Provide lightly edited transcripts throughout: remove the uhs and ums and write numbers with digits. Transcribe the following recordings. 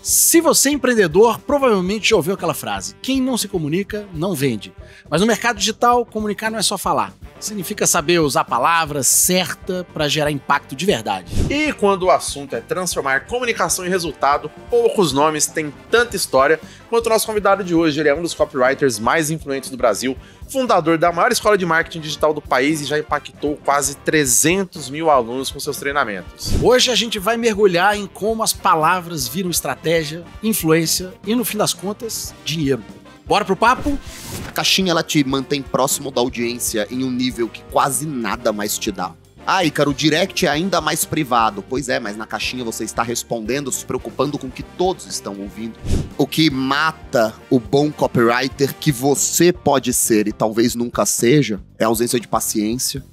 Se você é empreendedor, provavelmente já ouviu aquela frase: quem não se comunica, não vende. Mas no mercado digital, comunicar não é só falar. Significa saber usar a palavra certa para gerar impacto de verdade. E quando o assunto é transformar comunicação em resultado, poucos nomes têm tanta história quanto o nosso convidado de hoje. Ele é um dos copywriters mais influentes do Brasil, fundador da maior escola de marketing digital do país e já impactou quase 300 mil alunos com seus treinamentos. Hoje a gente vai mergulhar em como as palavras viram estratégia, influência e, no fim das contas, dinheiro. Bora pro papo? A caixinha, ela te mantém próximo da audiência em um nível que quase nada mais te dá. Ah, Ícaro, o direct é ainda mais privado. Pois é, mas na caixinha você está respondendo, se preocupando com o que todos estão ouvindo. O que mata o bom copywriter que você pode ser e talvez nunca seja é a ausência de paciência.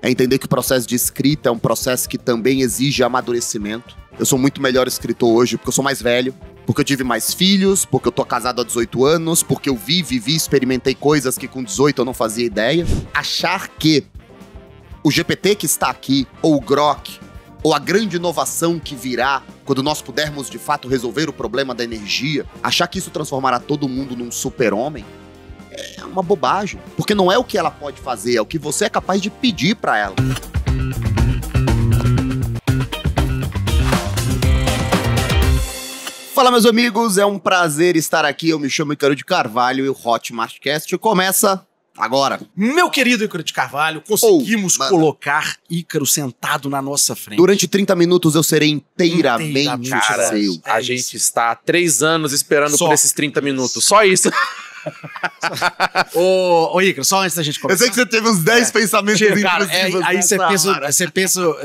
É entender que o processo de escrita é um processo que também exige amadurecimento. Eu sou muito melhor escritor hoje porque eu sou mais velho, porque eu tive mais filhos, porque eu tô casado há 18 anos, porque eu vivi, experimentei coisas que com 18 eu não fazia ideia. Achar que o GPT que está aqui, ou o Grok, ou a grande inovação que virá quando nós pudermos de fato resolver o problema da energia, achar que isso transformará todo mundo num super-homem, é uma bobagem. Porque não é o que ela pode fazer, é o que você é capaz de pedir para ela. Fala, meus amigos, é um prazer estar aqui. Eu me chamo Ícaro de Carvalho e o Hotmartcast começa agora. Meu querido Ícaro de Carvalho, conseguimos colocar Ícaro sentado na nossa frente. Durante 30 minutos eu serei inteiramente seu. A gente está há 3 anos esperando por esses 30 minutos. Só isso. Ô, Ícaro, só antes da gente começar. Eu sei que você teve uns 10 pensamentos intrusivos. Aí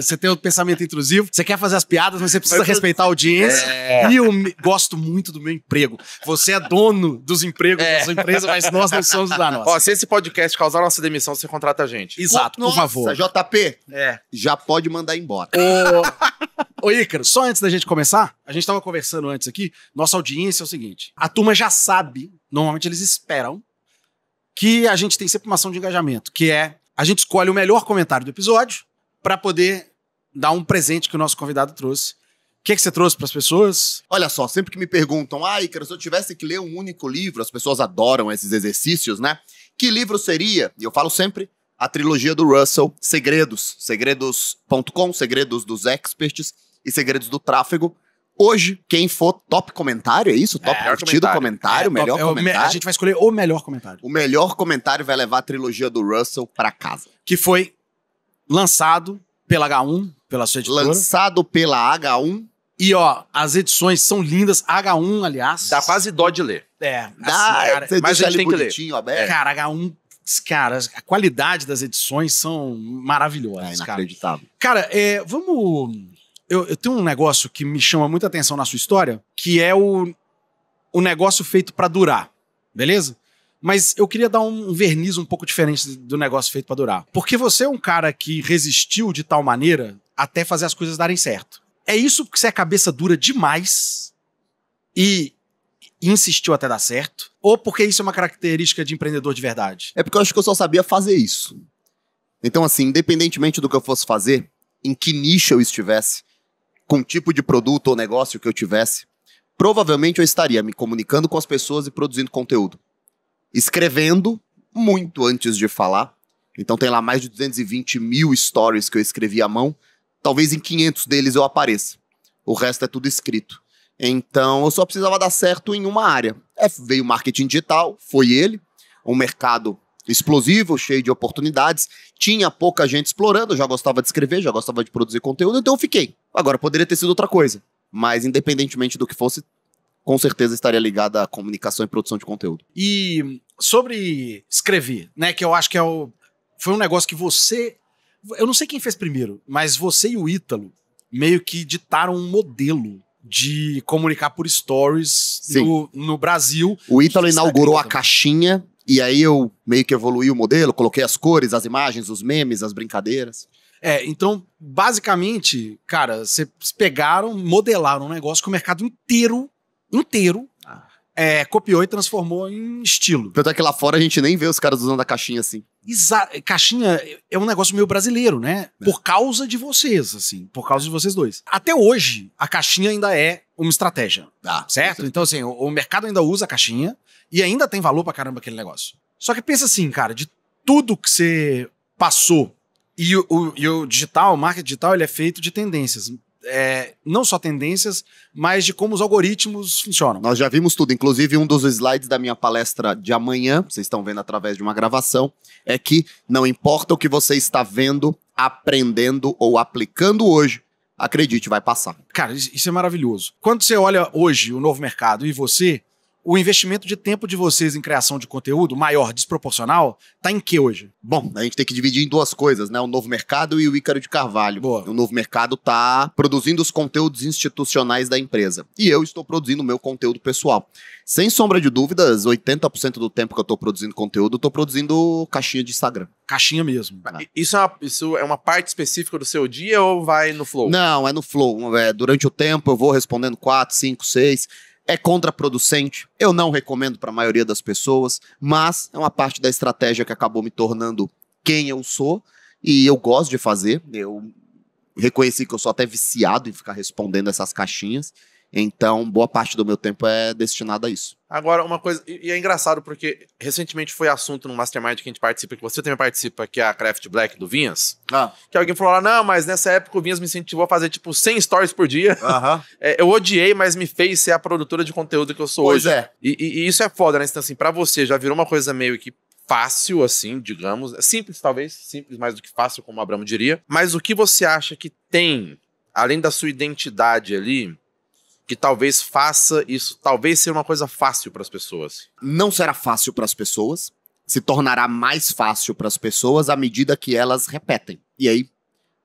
você tem o pensamento intrusivo, você quer fazer as piadas, mas você precisa respeitar a audiência. E eu gosto muito do meu emprego. Você é dono dos empregos da sua empresa, mas nós não somos da nossa. Ó, se esse podcast causar nossa demissão, você contrata a gente. Exato, por favor. JP, já pode mandar embora. Ô, Ícaro, só antes da gente começar, a gente tava conversando antes aqui, nossa audiência é o seguinte: a turma já sabe, normalmente eles esperam, que a gente tem sempre uma ação de engajamento, que é, a gente escolhe o melhor comentário do episódio pra poder dar um presente que o nosso convidado trouxe. O que você trouxe pras pessoas? Olha só, sempre que me perguntam, Ícaro, se eu tivesse que ler um único livro, as pessoas adoram esses exercícios, né? Que livro seria? E eu falo sempre, a trilogia do Russell, Segredos. Segredos.com, Segredos dos Experts e Segredos do Tráfego. Hoje, quem for top comentário, é isso? Top curtido comentário, melhor comentário. A gente vai escolher o melhor comentário. O melhor comentário vai levar a trilogia do Russell pra casa. Que foi lançado pela H1, pela sua editora. Lançado pela H1. E, ó, as edições são lindas. H1, aliás. Dá quase dó de ler. Cara, mas a gente tem que ler. Cara, H1... Cara, a qualidade das edições são maravilhosas. É inacreditável. Cara, vamos... Eu tenho um negócio que me chama muita atenção na sua história, que é o negócio feito pra durar, beleza? Mas eu queria dar um verniz um pouco diferente do negócio feito pra durar. Porque você é um cara que resistiu de tal maneira até fazer as coisas darem certo. É isso que você é cabeça dura demais e insistiu até dar certo? Ou porque isso é uma característica de empreendedor de verdade? É porque eu acho que eu só sabia fazer isso. Então, assim, independentemente do que eu fosse fazer, em que nicho eu estivesse, com o tipo de produto ou negócio que eu tivesse, provavelmente eu estaria me comunicando com as pessoas e produzindo conteúdo. Escrevendo muito antes de falar. Então tem lá mais de 220 mil stories que eu escrevi à mão. Talvez em 500 deles eu apareça. O resto é tudo escrito. Então eu só precisava dar certo em uma área. Veio marketing digital, foi ele. Um mercado explosivo, cheio de oportunidades. Tinha pouca gente explorando, eu já gostava de escrever, já gostava de produzir conteúdo, então eu fiquei. Agora, poderia ter sido outra coisa. Mas independentemente do que fosse, com certeza estaria ligada à comunicação e produção de conteúdo. E sobre escrever, né, que eu acho que foi um negócio que você... Eu não sei quem fez primeiro, mas você e o Ítalo meio que ditaram um modelo de comunicar por stories no Brasil. O Ítalo inaugurou a caixinha, e aí eu meio que evoluí o modelo, coloquei as cores, as imagens, os memes, as brincadeiras. Então, basicamente, cara, vocês pegaram, modelaram um negócio que o mercado inteiro copiou e transformou em estilo. Tanto é que lá fora a gente nem vê os caras usando a caixinha assim. Caixinha é um negócio meio brasileiro, né? Por causa de vocês, assim. Por causa de vocês dois. Até hoje, a caixinha ainda é uma estratégia, certo? Então, assim, o mercado ainda usa a caixinha e ainda tem valor pra caramba aquele negócio. Só que pensa assim, cara, de tudo que você passou e o digital, o marketing digital, ele é feito de tendências. Não só tendências, mas de como os algoritmos funcionam. Nós já vimos tudo, inclusive um dos slides da minha palestra de amanhã, vocês estão vendo através de uma gravação, é que não importa o que você está vendo, aprendendo ou aplicando hoje, acredite, vai passar. Cara, isso é maravilhoso. Quando você olha hoje o novo mercado e você, o investimento de tempo de vocês em criação de conteúdo maior, desproporcional, tá em que hoje? Bom, a gente tem que dividir em duas coisas, né? O novo mercado e o Ícaro de Carvalho. Boa. O novo mercado tá produzindo os conteúdos institucionais da empresa. E eu estou produzindo o meu conteúdo pessoal. Sem sombra de dúvidas, 80% do tempo que eu tô produzindo conteúdo, eu tô produzindo caixinha de Instagram. Caixinha mesmo. Isso é uma parte específica do seu dia ou vai no flow? Não, é no flow. Durante o tempo eu vou respondendo 4, 5, 6... É contraproducente, eu não recomendo para a maioria das pessoas, mas é uma parte da estratégia que acabou me tornando quem eu sou e eu gosto de fazer. Eu reconheci que eu sou até viciado em ficar respondendo essas caixinhas, então boa parte do meu tempo é destinado a isso. Agora, uma coisa, e é engraçado porque recentemente foi assunto no Mastermind que a gente participa, que você também participa, que é a Craft Black do Vinhas, que alguém falou lá, não, mas nessa época o Vinhas me incentivou a fazer tipo 100 stories por dia. Eu odiei, mas me fez ser a produtora de conteúdo que eu sou hoje. Pois é. E isso é foda, né? Então, assim, pra você já virou uma coisa meio que fácil, assim, digamos, simples talvez, simples mais do que fácil, como o Abramo diria, mas o que você acha que tem, além da sua identidade ali, que talvez faça isso, talvez ser uma coisa fácil para as pessoas? Não será fácil para as pessoas, se tornará mais fácil para as pessoas à medida que elas repetem. E aí,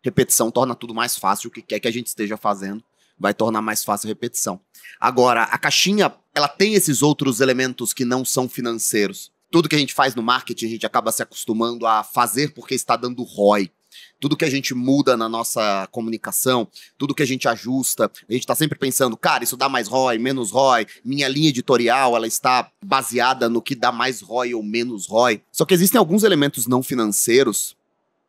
repetição torna tudo mais fácil, o que quer que a gente esteja fazendo vai tornar mais fácil a repetição. Agora, a caixinha, ela tem esses outros elementos que não são financeiros. Tudo que a gente faz no marketing, a gente acaba se acostumando a fazer porque está dando ROI. Tudo que a gente muda na nossa comunicação, tudo que a gente ajusta, a gente está sempre pensando, cara, isso dá mais ROI, menos ROI, minha linha editorial, ela está baseada no que dá mais ROI ou menos ROI. Só que existem alguns elementos não financeiros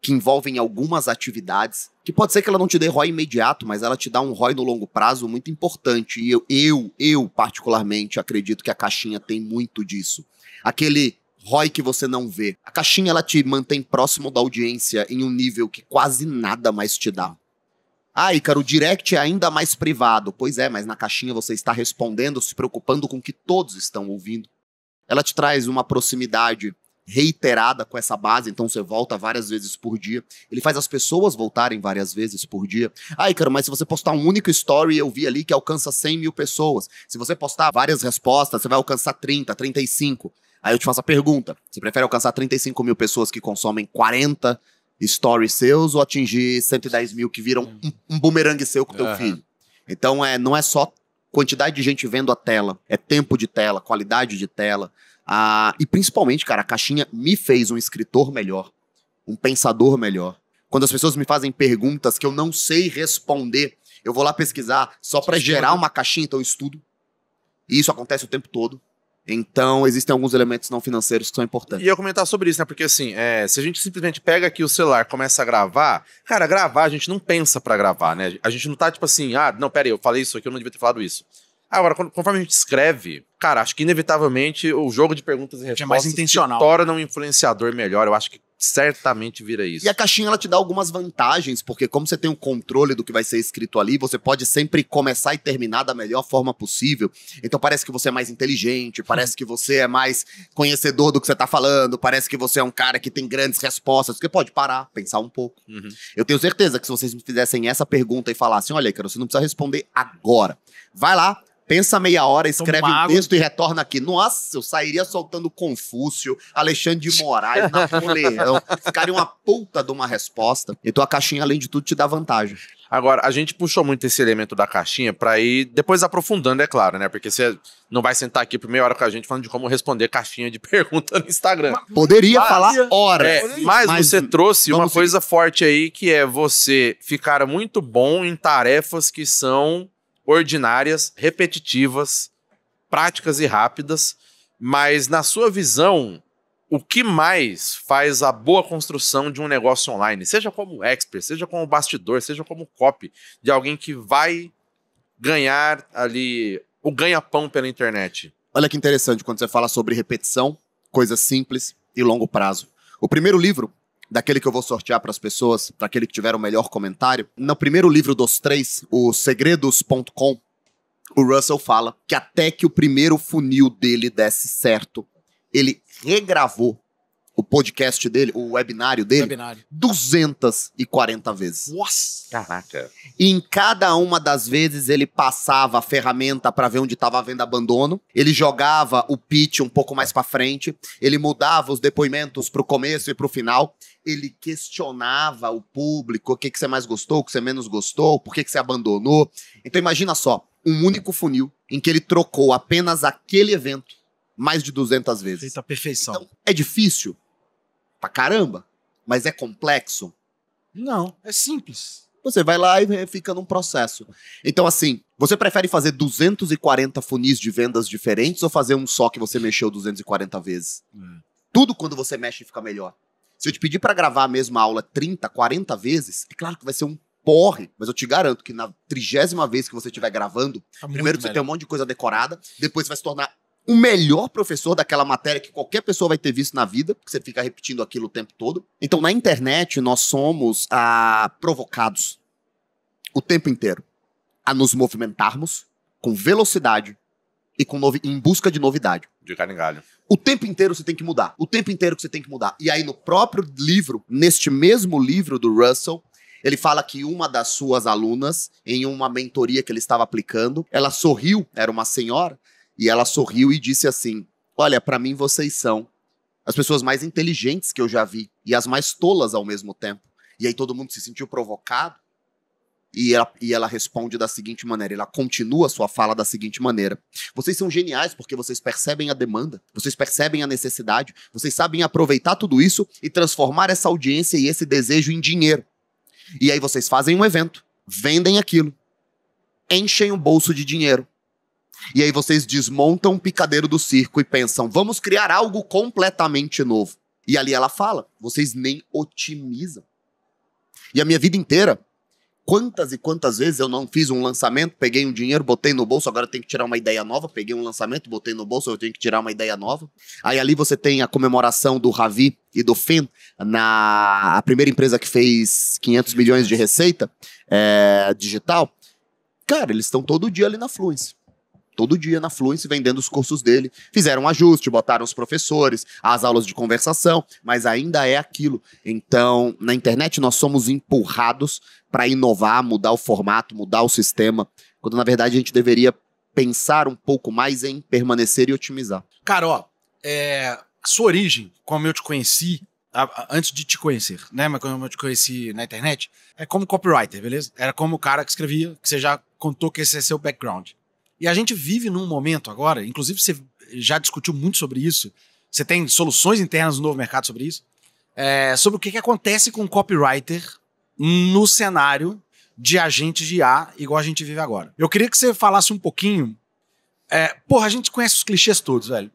que envolvem algumas atividades, que pode ser que ela não te dê ROI imediato, mas ela te dá um ROI no longo prazo muito importante. E eu particularmente acredito que a caixinha tem muito disso. Aquele ROI que você não vê. A caixinha, ela te mantém próximo da audiência em um nível que quase nada mais te dá. Ah, Ícaro, o direct é ainda mais privado. Pois é, mas na caixinha você está respondendo, se preocupando com o que todos estão ouvindo. Ela te traz uma proximidade reiterada com essa base, então você volta várias vezes por dia. Ele faz as pessoas voltarem várias vezes por dia. Ah, Ícaro, mas se você postar um único story, eu vi ali que alcança 100 mil pessoas. Se você postar várias respostas, você vai alcançar 30, 35. Aí eu te faço a pergunta, você prefere alcançar 35 mil pessoas que consomem 40 stories seus ou atingir 110 mil que viram um bumerangue seu com o teu filho? Então não é só quantidade de gente vendo a tela, é tempo de tela, qualidade de tela. E principalmente, cara, a caixinha me fez um escritor melhor, um pensador melhor. Quando as pessoas me fazem perguntas que eu não sei responder, eu vou lá pesquisar só para gerar uma caixinha, então eu estudo. E isso acontece o tempo todo. Então, existem alguns elementos não financeiros que são importantes. E eu comentar sobre isso, né? Porque assim, se a gente simplesmente pega aqui o celular e começa a gravar, cara, gravar a gente não pensa pra gravar, né? A gente não tá tipo assim, não, pera aí, eu falei isso aqui, eu não devia ter falado isso. Agora, conforme a gente escreve, cara, acho que inevitavelmente o jogo de perguntas e respostas é mais intencional, se torna um influenciador melhor. Eu acho que certamente vira isso. E a caixinha, ela te dá algumas vantagens, porque como você tem um controle do que vai ser escrito ali, você pode sempre começar e terminar da melhor forma possível. Então parece que você é mais inteligente, parece que você é mais conhecedor do que você tá falando, parece que você é um cara que tem grandes respostas, porque pode parar, pensar um pouco. Eu tenho certeza que se vocês me fizessem essa pergunta e falassem, olha, Ícaro, você não precisa responder agora. Vai lá, pensa meia hora, escreve um texto e retorna aqui. Nossa, eu sairia soltando Confúcio, Alexandre de Moraes, Napoleão. Ficaria uma puta de uma resposta. Então a caixinha, além de tudo, te dá vantagem. Agora, a gente puxou muito esse elemento da caixinha pra ir depois aprofundando, é claro, né? Porque você não vai sentar aqui por meia hora com a gente falando de como responder caixinha de pergunta no Instagram. Poderia falar horas. Mas você trouxe uma coisa forte aí, que é você ficar muito bom em tarefas que são ordinárias, repetitivas, práticas e rápidas, mas na sua visão, o que mais faz a boa construção de um negócio online, seja como expert, seja como bastidor, seja como copy, de alguém que vai ganhar ali o ganha-pão pela internet? Olha que interessante quando você fala sobre repetição, coisas simples e longo prazo. O primeiro livro, daquele que eu vou sortear para as pessoas, para aquele que tiver o melhor comentário, no primeiro livro dos 3, o Segredos.com, o Russell fala que até que o primeiro funil dele desse certo, ele regravou o podcast dele, o webinário dele, 240 vezes. Nossa! Caraca. E em cada uma das vezes ele passava a ferramenta para ver onde estava havendo abandono, ele jogava o pitch um pouco mais para frente, ele mudava os depoimentos para o começo e para o final, ele questionava o público, o que você mais gostou, o que você menos gostou, por que você abandonou. Então imagina só, um único funil em que ele trocou apenas aquele evento mais de 200 vezes. Feita a perfeição. Então, é difícil? Pra caramba. Mas é complexo? Não, é simples. Você vai lá e fica num processo. Então, assim, você prefere fazer 240 funis de vendas diferentes ou fazer um só que você mexeu 240 vezes? Tudo quando você mexe fica melhor. Se eu te pedir pra gravar a mesma aula 30, 40 vezes, é claro que vai ser um porre, mas eu te garanto que na 30ª vez que você estiver gravando, primeiro você tem um monte de coisa decorada, depois você vai se tornar o melhor professor daquela matéria que qualquer pessoa vai ter visto na vida, porque você fica repetindo aquilo o tempo todo. Então, na internet, nós somos provocados o tempo inteiro a nos movimentarmos com velocidade e em busca de novidade. De galho em galho. O tempo inteiro você tem que mudar. O tempo inteiro que você tem que mudar. E aí, no próprio livro, neste mesmo livro do Russell, ele fala que uma das suas alunas, em uma mentoria que ele estava aplicando, ela sorriu, era uma senhora, e ela sorriu e disse assim: olha, pra mim vocês são as pessoas mais inteligentes que eu já vi e as mais tolas ao mesmo tempo. E aí todo mundo se sentiu provocado e ela responde da seguinte maneira, ela continua a sua fala da seguinte maneira: vocês são geniais porque vocês percebem a demanda, vocês percebem a necessidade, vocês sabem aproveitar tudo isso e transformar essa audiência e esse desejo em dinheiro. E aí vocês fazem um evento, vendem aquilo, enchem o bolso de dinheiro. E aí vocês desmontam o picadeiro do circo e pensam, vamos criar algo completamente novo. E ali ela fala, vocês nem otimizam. E a minha vida inteira, quantas e quantas vezes eu não fiz um lançamento, peguei um dinheiro, botei no bolso, agora eu tenho que tirar uma ideia nova, peguei um lançamento, botei no bolso, eu tenho que tirar uma ideia nova. Aí ali você tem a comemoração do Ravi e do Finn, a primeira empresa que fez 500 milhões de receita digital. Cara, eles estão todo dia ali na Fluence. Todo dia na Fluence vendendo os cursos dele. Fizeram um ajuste, botaram os professores, as aulas de conversação, mas ainda é aquilo. Então, na internet nós somos empurrados para inovar, mudar o formato, mudar o sistema, quando na verdade a gente deveria pensar um pouco mais em permanecer e otimizar. Cara, ó, a sua origem, como eu te conheci, antes de te conhecer, né, mas como eu te conheci na internet, é como copywriter, beleza? Era como o cara que escrevia, que você já contou que esse é seu background. E a gente vive num momento agora, inclusive você já discutiu muito sobre isso, você tem soluções internas no novo mercado sobre isso, sobre o que acontece com o copywriter no cenário de agentes de IA, igual a gente vive agora. Eu queria que você falasse um pouquinho, porra, a gente conhece os clichês todos, velho.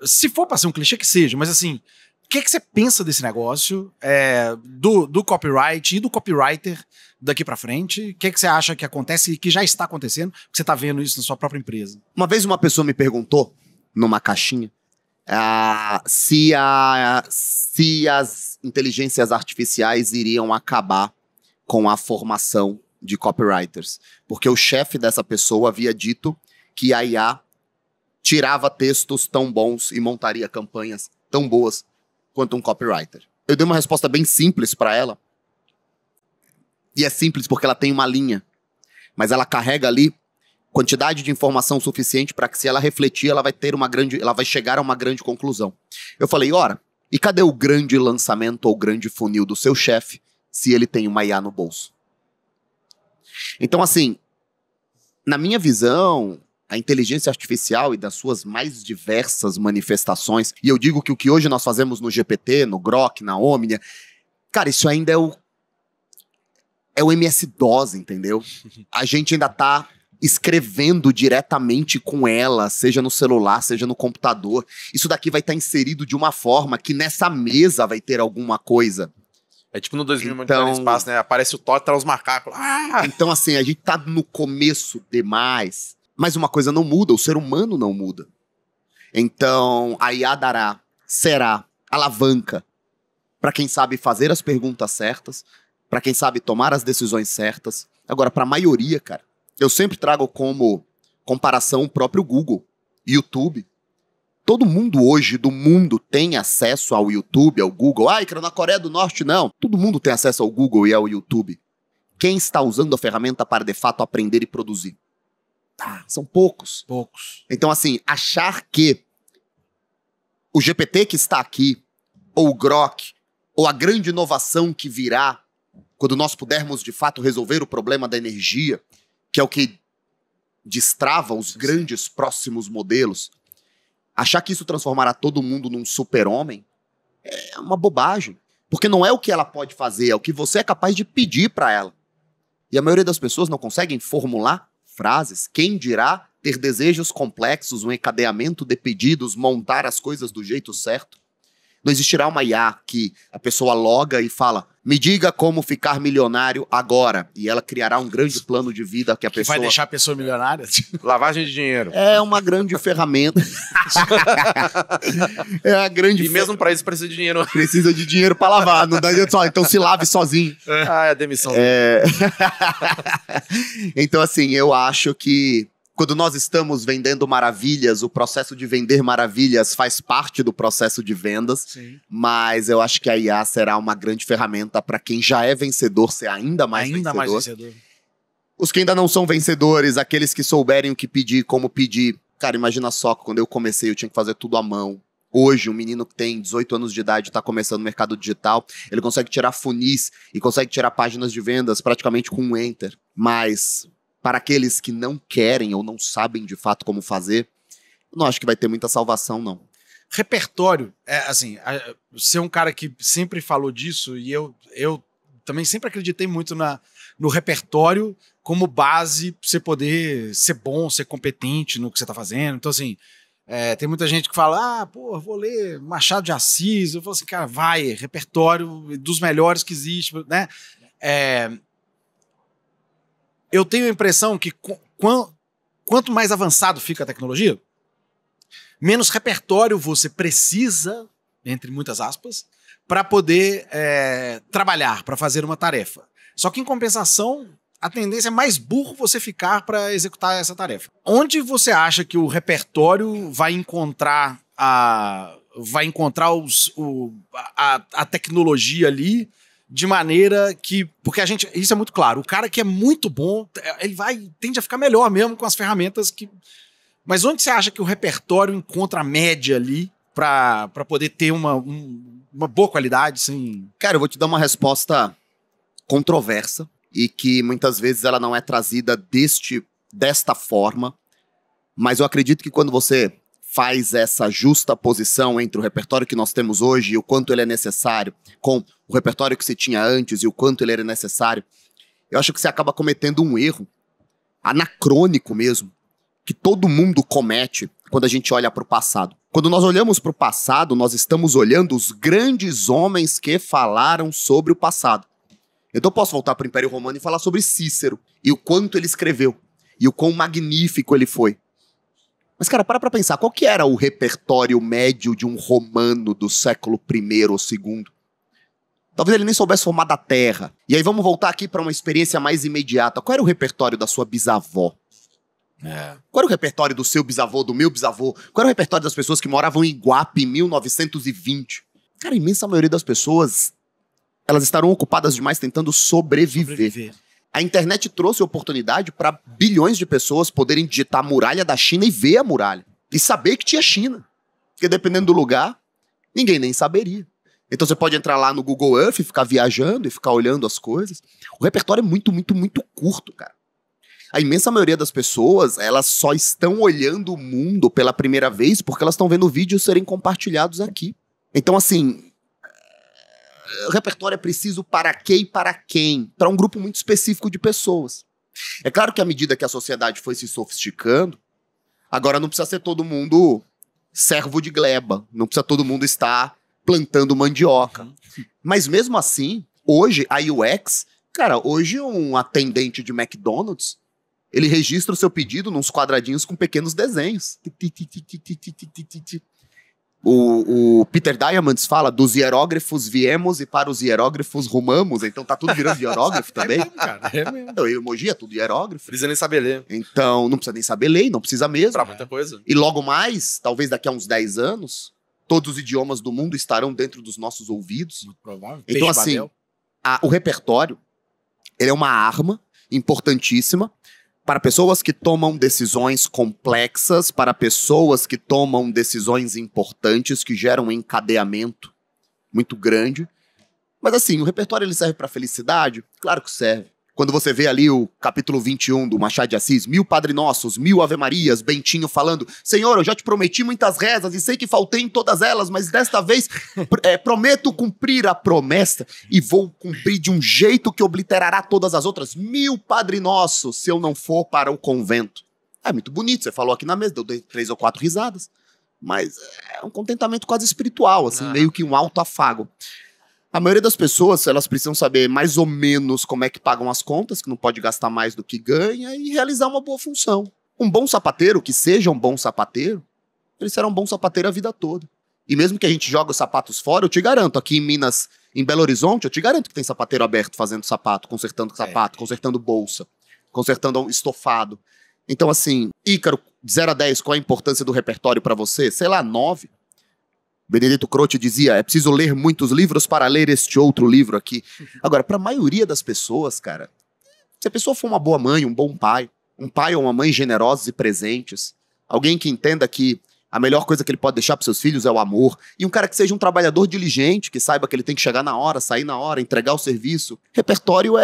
Se for pra ser um clichê, que seja, mas assim, o que você pensa desse negócio, do copyright e do copywriter daqui pra frente? O que você acha que acontece e que já está acontecendo, que você tá vendo isso na sua própria empresa? Uma vez uma pessoa me perguntou, numa caixinha, se as inteligências artificiais iriam acabar com a formação de copywriters. Porque o chefe dessa pessoa havia dito que a IA tirava textos tão bons e montaria campanhas tão boas quanto um copywriter. Eu dei uma resposta bem simples para ela. E é simples porque ela tem uma linha, mas ela carrega ali quantidade de informação suficiente para que, se ela refletir, ela vai chegar a uma grande conclusão. Eu falei, ora, e cadê o grande lançamento ou grande funil do seu chefe se ele tem uma IA no bolso? Então, assim, na minha visão, a inteligência artificial e das suas mais diversas manifestações, e eu digo que o que hoje nós fazemos no GPT, no Grok, na Omnia, cara, isso ainda é o MS-DOS, entendeu? A gente ainda tá escrevendo diretamente com ela, seja no celular, seja no computador. Isso daqui vai estar inserido de uma forma que nessa mesa vai ter alguma coisa. É tipo no 2000 Então- no espaço, né? Aparece o Thor, tá os macacos. Ah! Então, assim, a gente tá no começo demais, mas uma coisa não muda, o ser humano não muda. Então, a IA será alavanca para quem sabe fazer as perguntas certas, para quem sabe tomar as decisões certas. Agora, para a maioria, cara, eu sempre trago como comparação o próprio Google, YouTube. Todo mundo hoje do mundo tem acesso ao YouTube, ao Google. Ah, cara, na Coreia do Norte, não. Todo mundo tem acesso ao Google e ao YouTube. Quem está usando a ferramenta para, de fato, aprender e produzir? São poucos. Poucos. Então, assim, achar que o GPT que está aqui, ou o Grok, ou a grande inovação que virá, quando nós pudermos, de fato, resolver o problema da energia, que é o que destrava os grandes próximos modelos, achar que isso transformará todo mundo num super-homem é uma bobagem. Porque não é o que ela pode fazer, é o que você é capaz de pedir para ela. E a maioria das pessoas não conseguem formular frases. Quem dirá ter desejos complexos, um encadeamento de pedidos, montar as coisas do jeito certo? Não existirá uma IA que a pessoa loga e fala, me diga como ficar milionário agora. E ela criará um grande plano de vida que a Que pessoa... vai deixar a pessoa milionária? Lavagem de dinheiro. É uma grande ferramenta. É a grande E mesmo pra isso precisa de dinheiro. precisa de dinheiro pra lavar. Não dá adianta só, então se lave sozinho. Ah, é a demissão. Então, assim, eu acho que quando nós estamos vendendo maravilhas, o processo de vender maravilhas faz parte do processo de vendas, Sim. mas eu acho que a IA será uma grande ferramenta para quem já é vencedor ser ainda mais Ainda vencedor. mais vencedor. Os que ainda não são vencedores, aqueles que souberem o que pedir, como pedir. Cara, imagina só, quando eu comecei eu tinha que fazer tudo à mão. Hoje, um menino que tem 18 anos de idade e está começando no mercado digital, ele consegue tirar funis e consegue tirar páginas de vendas praticamente com um enter. Mas para aqueles que não querem ou não sabem de fato como fazer, eu não acho que vai ter muita salvação, não. Repertório, você é um cara que sempre falou disso e eu também sempre acreditei muito no repertório como base pra você poder ser bom, ser competente no que você tá fazendo. Então, assim, tem muita gente que fala, vou ler Machado de Assis. Eu falo assim, cara, repertório dos melhores que existe, né? Eu tenho a impressão que quanto mais avançado fica a tecnologia, menos repertório você precisa, entre muitas aspas, para poder trabalhar, para fazer uma tarefa. Só que, em compensação, a tendência é mais burro você ficar para executar essa tarefa. Onde você acha que o repertório vai encontrar a tecnologia ali, de maneira que... Porque isso é muito claro, o cara que é muito bom, ele tende a ficar melhor mesmo com as ferramentas que... Mas onde você acha que o repertório encontra a média ali para poder ter uma boa qualidade, assim? Cara, eu vou te dar uma resposta controversa e que muitas vezes ela não é trazida desta forma, mas eu acredito que quando você faz essa justa posição entre o repertório que nós temos hoje e o quanto ele é necessário, com o repertório que se tinha antes e o quanto ele era necessário, eu acho que você acaba cometendo um erro anacrônico mesmo, que todo mundo comete quando a gente olha para o passado. Quando nós olhamos para o passado, nós estamos olhando os grandes homens que falaram sobre o passado. Então eu posso voltar para o Império Romano e falar sobre Cícero, e o quanto ele escreveu, e o quão magnífico ele foi. Mas, cara, para pensar, qual que era o repertório médio de um romano do século I ou II? Talvez ele nem soubesse formar da terra. E aí vamos voltar aqui para uma experiência mais imediata. Qual era o repertório da sua bisavó? Qual era o repertório do seu bisavô, do meu bisavô? Qual era o repertório das pessoas que moravam em Iguape em 1920? Cara, a imensa maioria das pessoas, elas estarão ocupadas demais tentando sobreviver. A internet trouxe oportunidade para bilhões de pessoas poderem digitar a muralha da China e ver a muralha. E saber que tinha China. Porque dependendo do lugar, ninguém nem saberia. Então você pode entrar lá no Google Earth e ficar viajando e ficar olhando as coisas. O repertório é muito, muito, muito curto, cara. A imensa maioria das pessoas, elas só estão olhando o mundo pela primeira vez porque elas estão vendo vídeos serem compartilhados aqui. Então, assim, o repertório é preciso para quê e para quem? Para um grupo muito específico de pessoas. É claro que à medida que a sociedade foi se sofisticando, agora não precisa ser todo mundo servo de gleba, não precisa todo mundo estar plantando mandioca. Mas mesmo assim, Hoje, a UX, cara, hoje um atendente de McDonald's, ele registra o seu pedido nos quadradinhos com pequenos desenhos. O Peter Diamandis fala, dos hierógrafos viemos e para os hierógrafos rumamos, então tá tudo virando hierógrafo também. É mesmo, cara, é mesmo. Então, emoji é tudo hierógrafo. Precisa nem saber ler. Então, não precisa nem saber ler, não precisa mesmo. Pra muita coisa. E logo mais, talvez daqui a uns 10 anos, todos os idiomas do mundo estarão dentro dos nossos ouvidos. Muito provável. Então, assim, o repertório, ele é uma arma importantíssima para pessoas que tomam decisões complexas, para pessoas que tomam decisões importantes, que geram um encadeamento muito grande. Mas assim, o repertório ele serve para felicidade? Claro que serve. Quando você vê ali o capítulo 21 do Machado de Assis, 1000 Padre Nossos, 1000 Ave Marias, Bentinho falando, Senhor, eu já te prometi muitas rezas e sei que faltei em todas elas, mas desta vez prometo cumprir a promessa e vou cumprir de um jeito que obliterará todas as outras. 1000 Padre Nossos, se eu não for para o convento. É muito bonito, você falou aqui na mesa, deu 3 ou 4 risadas, mas é um contentamento quase espiritual, assim, meio que um alto afago. A maioria das pessoas, elas precisam saber mais ou menos como é que pagam as contas, que não pode gastar mais do que ganha, e realizar uma boa função. Um bom sapateiro, que seja um bom sapateiro, ele será um bom sapateiro a vida toda. E mesmo que a gente jogue os sapatos fora, eu te garanto, aqui em Minas, em Belo Horizonte, eu te garanto que tem sapateiro aberto fazendo sapato, consertando sapato, consertando bolsa, consertando estofado. Então assim, Ícaro, de 0 a 10, qual a importância do repertório para você? Sei lá, 9. Benedetto Croce dizia, é preciso ler muitos livros para ler este outro livro aqui. Agora, para a maioria das pessoas, cara, se a pessoa for uma boa mãe, um bom pai, um pai ou uma mãe generosos e presentes, alguém que entenda que a melhor coisa que ele pode deixar para seus filhos é o amor, e um cara que seja um trabalhador diligente, que saiba que ele tem que chegar na hora, sair na hora, entregar o serviço, repertório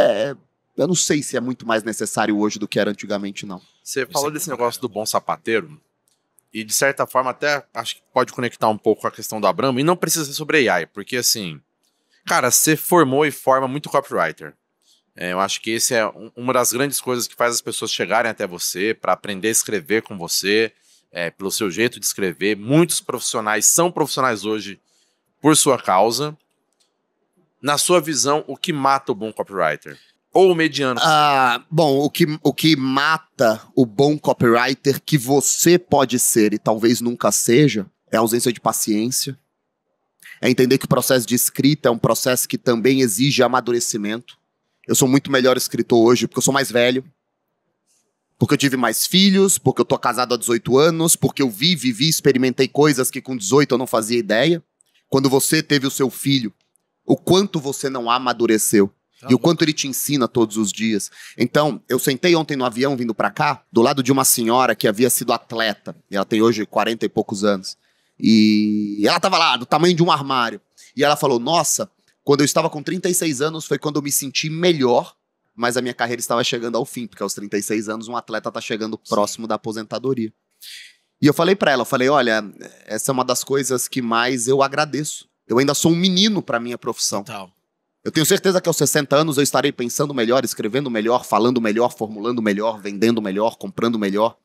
eu não sei se é muito mais necessário hoje do que era antigamente, não. Você falou desse negócio do bom sapateiro, e de certa forma até acho que pode conectar um pouco com a questão do Abramo, e não precisa ser sobre AI, porque assim, cara, você formou e forma muito copywriter. Eu acho que esse é uma das grandes coisas que faz as pessoas chegarem até você, para aprender a escrever com você, pelo seu jeito de escrever. Muitos profissionais são profissionais hoje por sua causa. Na sua visão, o que mata o bom copywriter? Ou o mediano? Bom, o que mata o bom copywriter que você pode ser e talvez nunca seja é a ausência de paciência. É entender que o processo de escrita é um processo que também exige amadurecimento. Eu sou muito melhor escritor hoje porque eu sou mais velho, porque eu tive mais filhos, porque eu tô casado há 18 anos, porque eu vivi, experimentei coisas que com 18 eu não fazia ideia. Quando você teve o seu filho, o quanto você não amadureceu. E o quanto ele te ensina todos os dias. Então, eu sentei ontem no avião vindo pra cá, do lado de uma senhora que havia sido atleta. E ela tem hoje 40 e poucos anos. E ela tava lá, do tamanho de um armário. E ela falou, nossa, quando eu estava com 36 anos foi quando eu me senti melhor, mas a minha carreira estava chegando ao fim, porque aos 36 anos um atleta tá chegando próximo da aposentadoria. E eu falei pra ela, olha, essa é uma das coisas que mais eu agradeço. Eu ainda sou um menino pra minha profissão. Total. Eu tenho certeza que aos 60 anos eu estarei pensando melhor, escrevendo melhor, falando melhor, formulando melhor, vendendo melhor, comprando melhor.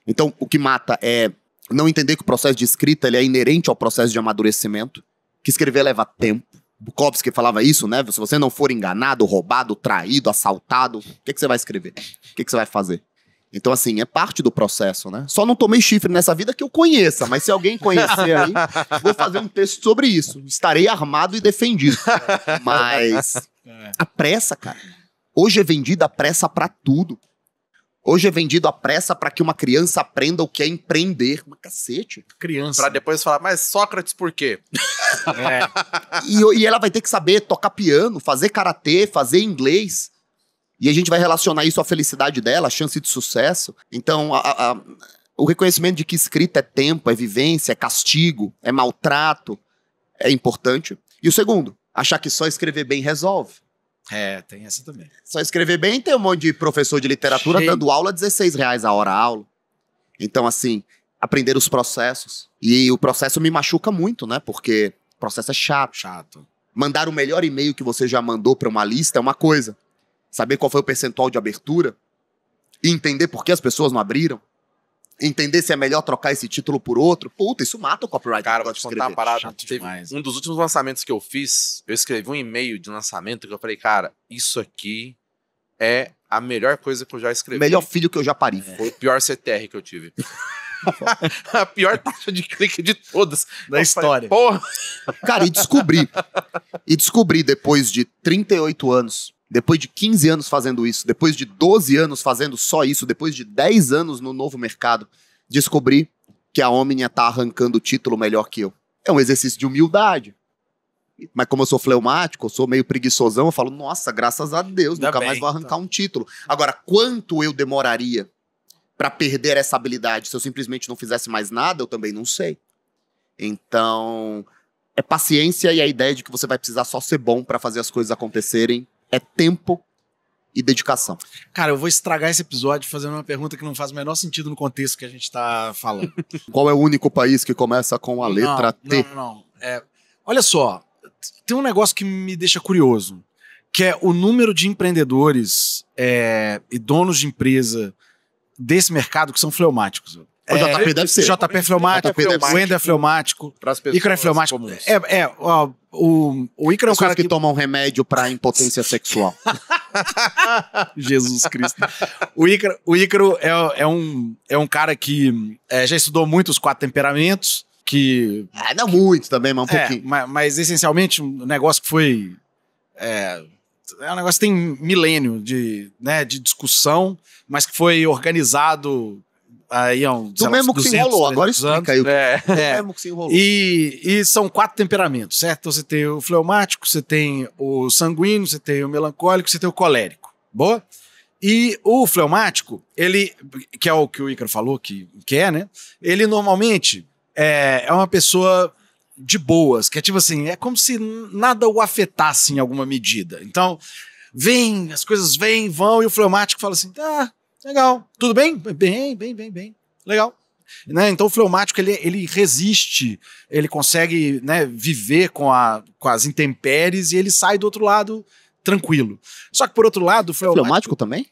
Então, o que mata é não entender que o processo de escrita ele é inerente ao processo de amadurecimento, que escrever leva tempo. Bukowski falava isso, né? Se você não for enganado, roubado, traído, assaltado, o que você vai escrever? O que você vai fazer? Então, assim, é parte do processo, né? Só não tomei chifre nessa vida que eu conheça, mas se alguém conhecer aí, vou fazer um texto sobre isso. Estarei armado e defendido. Mas a pressa, cara. Hoje é vendida a pressa pra tudo. Hoje é vendido a pressa pra que uma criança aprenda o que é empreender. Mas cacete. Criança. Pra depois falar, mas Sócrates por quê? E ela vai ter que saber tocar piano, fazer karatê, fazer inglês. E a gente vai relacionar isso à felicidade dela, à chance de sucesso. Então, o reconhecimento de que escrita é tempo, é vivência, é castigo, é maltrato, é importante. E o segundo, achar que só escrever bem resolve. Tem essa também. Só escrever bem, tem um monte de professor de literatura dando aula R$16 a hora a aula. Então, assim, aprender os processos. E o processo me machuca muito, né? Porque o processo é chato. Mandar o melhor e-mail que você já mandou para uma lista é uma coisa. Saber qual foi o percentual de abertura e entender por que as pessoas não abriram entender se é melhor trocar esse título por outro. Puta, isso mata o copyright. Cara, vou te contar uma parada. Chato Teve demais. um dos últimos lançamentos que eu fiz, eu escrevi um e-mail de lançamento que eu falei, cara, isso aqui é a melhor coisa que eu já escrevi. Melhor filho que eu já pari. Foi o pior CTR que eu tive. A pior taxa de clique de todas. Da história. Porra! Cara, e descobri depois de 38 anos, depois de 15 anos fazendo isso, depois de 12 anos fazendo só isso, depois de 10 anos no novo mercado, descobri que a Omnia tá arrancando o título melhor que eu. É um exercício de humildade. Mas como eu sou fleumático, eu sou meio preguiçosão, eu falo, nossa, graças a Deus, Ainda nunca bem, mais vou arrancar um título. Agora, quanto eu demoraria pra perder essa habilidade se eu simplesmente não fizesse mais nada, eu também não sei. Então, é paciência e a ideia de que você vai precisar só ser bom pra fazer as coisas acontecerem é tempo e dedicação. Cara, eu vou estragar esse episódio fazendo uma pergunta que não faz o menor sentido no contexto que a gente tá falando. Qual é o único país que começa com a letra T? Não. Olha só, tem um negócio que me deixa curioso, que é o número de empreendedores e donos de empresa desse mercado que são fleumáticos. O JP deve ser. JP é fleumático, JP deve ser. o Wender é fleumático, Pras pessoas Ícaro é fleumático. comuns. O Ícaro é um Pessoas cara que tomam remédio pra impotência sexual. Jesus Cristo. O Ícaro é um cara que já estudou muito os 4 temperamentos, que... Não muito também, mas um pouquinho. Mas essencialmente um negócio que foi... É um negócio que tem milênio de discussão, mas que foi organizado aí há uns Do mesmo que se enrolou, agora explica aí. Do É. mesmo que se enrolou. E são 4 temperamentos, certo? Então você tem o fleumático, você tem o sanguíneo, você tem o melancólico, você tem o colérico. Boa? E o fleumático, ele, que é o que o Ícaro falou, que é, né? Ele normalmente é uma pessoa de boas, que é tipo assim, é como se nada o afetasse em alguma medida. Então, as coisas vêm, vão, e o fleumático fala assim, tá, legal, tudo bem? Bem, legal. Né? Então o fleumático, ele resiste, ele consegue, né, viver com as intempéries e ele sai do outro lado tranquilo. Só que por outro lado, o Fleumático também?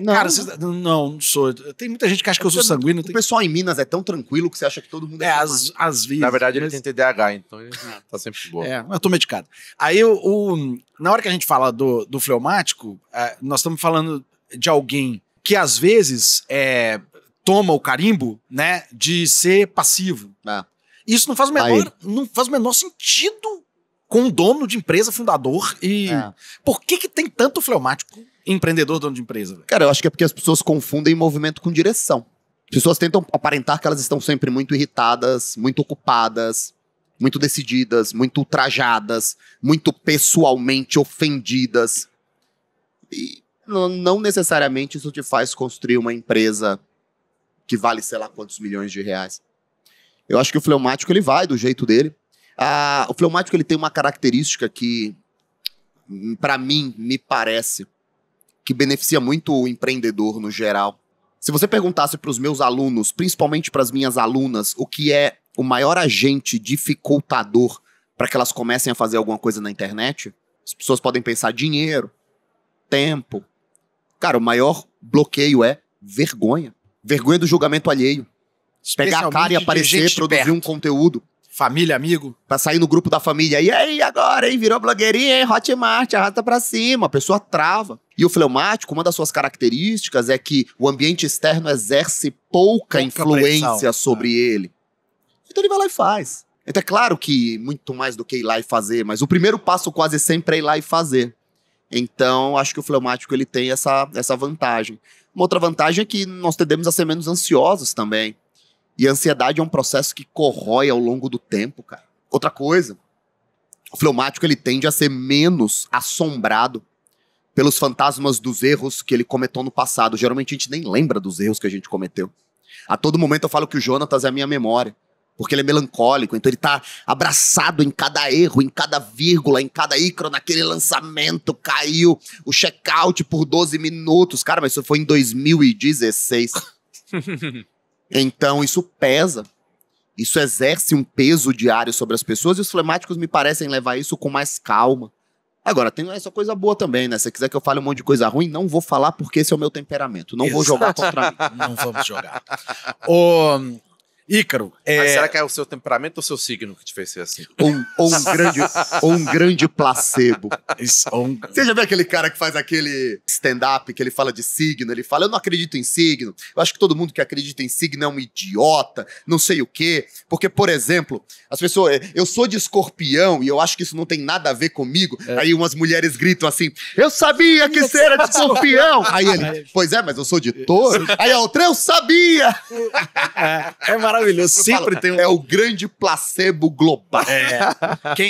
Não. Cara, não sou. Tem muita gente que acha que eu sou sanguíneo. O pessoal em Minas é tão tranquilo que você acha que todo mundo é fleumático. Às vezes. Na verdade, ele mas- tem TDAH, então ele tá sempre de boa. eu tô medicado. Aí, na hora que a gente fala do fleumático, nós estamos falando de alguém que às vezes toma o carimbo, né, de ser passivo. Ah. Isso não faz o menor sentido com um dono de empresa, fundador. E por que tem tanto fleumático empreendedor, dono de empresa? Velho? Cara, eu acho que é porque as pessoas confundem movimento com direção. As pessoas tentam aparentar que elas estão sempre muito irritadas, muito ocupadas, muito decididas, muito ultrajadas, muito pessoalmente ofendidas. E não necessariamente isso te faz construir uma empresa que vale sei lá quantos milhões de reais. Eu acho que o fleumático ele vai do jeito dele. O fleumático ele tem uma característica que, pra mim, me parece que beneficia muito o empreendedor no geral. Se você perguntasse para os meus alunos, principalmente para as minhas alunas, o que é o maior agente dificultador para que elas comecem a fazer alguma coisa na internet, as pessoas podem pensar dinheiro, tempo. Cara, o maior bloqueio é vergonha. Vergonha do julgamento alheio. Pegar a cara e Especialmente de aparecer, gente de produzir perto. um conteúdo. Família, amigo. Pra sair no grupo da família. E aí, agora, hein? Virou blogueirinha, hein? Hotmart, arrasta pra cima. A pessoa trava. E o fleumático, uma das suas características é que o ambiente externo exerce pouca influência pressão. sobre ele. Então ele vai lá e faz. Então é claro que muito mais do que ir lá e fazer, mas o primeiro passo quase sempre é ir lá e fazer. Então, acho que o fleumático ele tem essa vantagem. Uma outra vantagem é que nós tendemos a ser menos ansiosos também. E a ansiedade é um processo que corrói ao longo do tempo, cara. Outra coisa, o fleumático ele tende a ser menos assombrado pelos fantasmas dos erros que ele cometeu no passado. Geralmente a gente nem lembra dos erros que a gente cometeu. A todo momento eu falo que o Jonatas é a minha memória, porque ele é melancólico, então ele tá abraçado em cada erro, em cada vírgula, em cada ícaro, naquele lançamento, caiu o checkout por 12 minutos. Cara, mas isso foi em 2016. Então isso pesa, isso exerce um peso diário sobre as pessoas e os fleumáticos me parecem levar isso com mais calma, Agora, tem essa coisa boa também, né? Se você quiser que eu fale um monte de coisa ruim, não vou falar porque esse é o meu temperamento. Não vou jogar contra mim. Não vamos jogar. Ô, Ícaro, Mas será que é o seu temperamento ou o seu signo que te fez ser assim? Ou um grande placebo. Isso, Você já viu aquele cara que faz aquele stand-up, que ele fala de signo, ele fala, eu não acredito em signo, eu acho que todo mundo que acredita em signo é um idiota, não sei o quê, porque, por exemplo, as pessoas, eu sou de Escorpião e eu acho que isso não tem nada a ver comigo, aí umas mulheres gritam assim, eu sabia que você era de Escorpião! Aí ele, pois é, mas eu sou de Touro. Aí a outra, eu sabia! é maravilhoso. Sempre tem um... É o grande placebo global.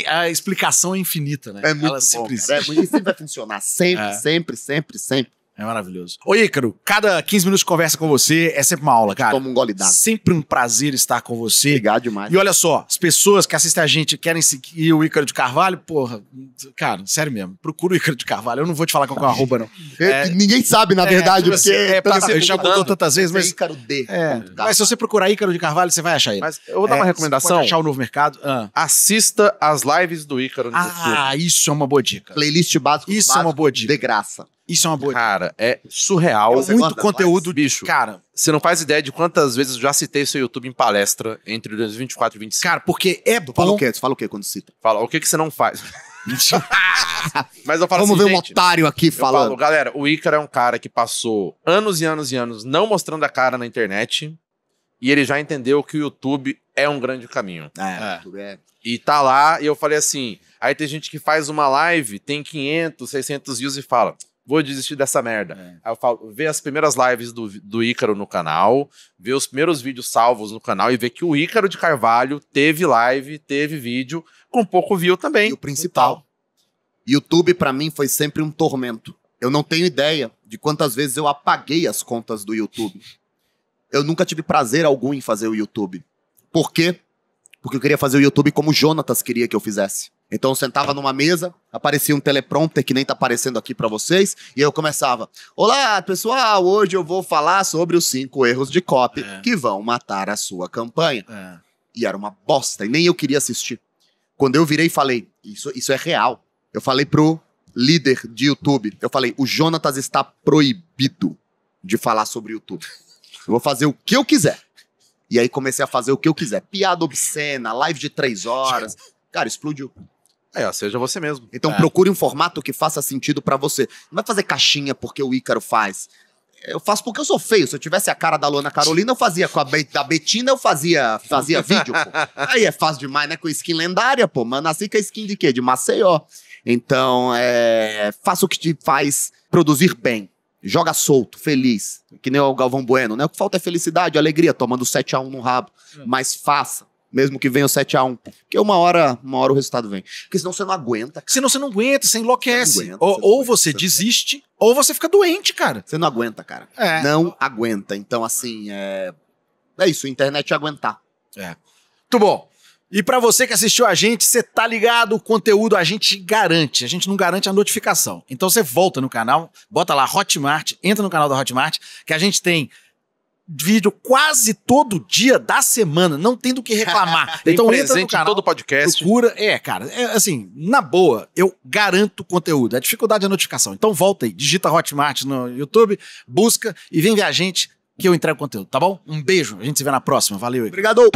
A explicação é infinita, né? É muito Ela bom, sempre cara. existe. Sempre vai funcionar. Sempre. É maravilhoso. Ô, Ícaro, cada 15 minutos de conversa com você é sempre uma aula, cara. Toma um gole d'água. Sempre um prazer estar com você. Obrigado demais. E olha só, as pessoas que assistem a gente querem seguir o Ícaro de Carvalho, porra, cara, sério mesmo, procura o Ícaro de Carvalho. Eu não vou te falar qual que é o arroba, não. Ninguém sabe, na verdade, tipo porque... assim, ele já mudou tantas vezes, mas... Ícaro D. Mas se você procurar Ícaro de Carvalho, você vai achar ele. Mas eu vou dar uma Você recomendação. pode achar o novo mercado. Assista as lives do Ícaro no YouTube. Isso é uma boa dica. Playlist básico. Isso é uma boa dica. De graça. Isso é uma boa dica. Cara, é surreal. Você Muito gosta das conteúdo, bicho. Cara, Você não faz ideia de quantas vezes eu já citei seu YouTube em palestra entre 2024 e 2025. cara, porque é Tu fala bom. o quê? Tu fala o quê quando cita? Fala, o que você não faz? Mas eu falo Vamos assim, ver um gente, otário aqui eu falando. falo, galera, o Ícaro é um cara que passou anos e anos e anos não mostrando a cara na internet e ele já entendeu que o YouTube é um grande caminho. É. E tá lá, e eu falei assim, aí tem gente que faz uma live, tem 500, 600 views e fala, vou desistir dessa merda. Aí eu falo, vê as primeiras lives do Ícaro no canal, vê os primeiros vídeos salvos no canal e vê que o Ícaro de Carvalho teve live, teve vídeo, com pouco view também. E o principal, YouTube pra mim foi sempre um tormento. Eu não tenho ideia de quantas vezes eu apaguei as contas do YouTube. Eu nunca tive prazer algum em fazer o YouTube. Por quê? Porque eu queria fazer o YouTube como o Jonatas queria que eu fizesse. Então eu sentava numa mesa, aparecia um teleprompter que nem tá aparecendo aqui pra vocês, e eu começava, olá pessoal, hoje eu vou falar sobre os 5 erros de copy que vão matar a sua campanha. E era uma bosta, e nem eu queria assistir. Quando eu virei e falei, isso é real. Eu falei pro líder de YouTube, eu falei, o Jonatas está proibido de falar sobre YouTube. Eu vou fazer o que eu quiser. E aí comecei a fazer o que eu quiser. Piada obscena, live de 3 horas. Cara, explodiu. Seja você mesmo. Então procure um formato que faça sentido pra você. Não vai fazer caixinha porque o Ícaro faz. Eu faço porque eu sou feio. Se eu tivesse a cara da Luana Carolina, eu fazia com a da Betina, eu fazia vídeo, pô. Aí é fácil demais, né? Com skin lendária, pô. Mas nasci com a skin de quê? De Maceió. Então, faça o que te faz produzir bem. Joga solto, feliz. Que nem o Galvão Bueno, né? O que falta é felicidade, alegria, tomando 7-1 no rabo. Mas faça. Mesmo que venha o 7-1. Porque uma hora o resultado vem. Porque senão você não aguenta, cara. Senão você não aguenta, você enlouquece. Você não aguenta, Ou você desiste, ou você fica doente, cara. Você não aguenta, cara. Não aguenta. Então, assim, é isso, a internet é aguentar. Muito bom. E pra você que assistiu a gente, você tá ligado, o conteúdo a gente garante. A gente não garante a notificação. Então você volta no canal, bota lá Hotmart, entra no canal da Hotmart, que a gente tem vídeo quase todo dia da semana, não tem do que reclamar. Tem então entra presente no canal, em todo podcast. procura, cara, assim, na boa, eu garanto conteúdo, a dificuldade é a notificação. Então volta aí, digita Hotmart no YouTube, busca e vem ver a gente que eu entrego conteúdo, tá bom? Um beijo, a gente se vê na próxima, valeu. Obrigado!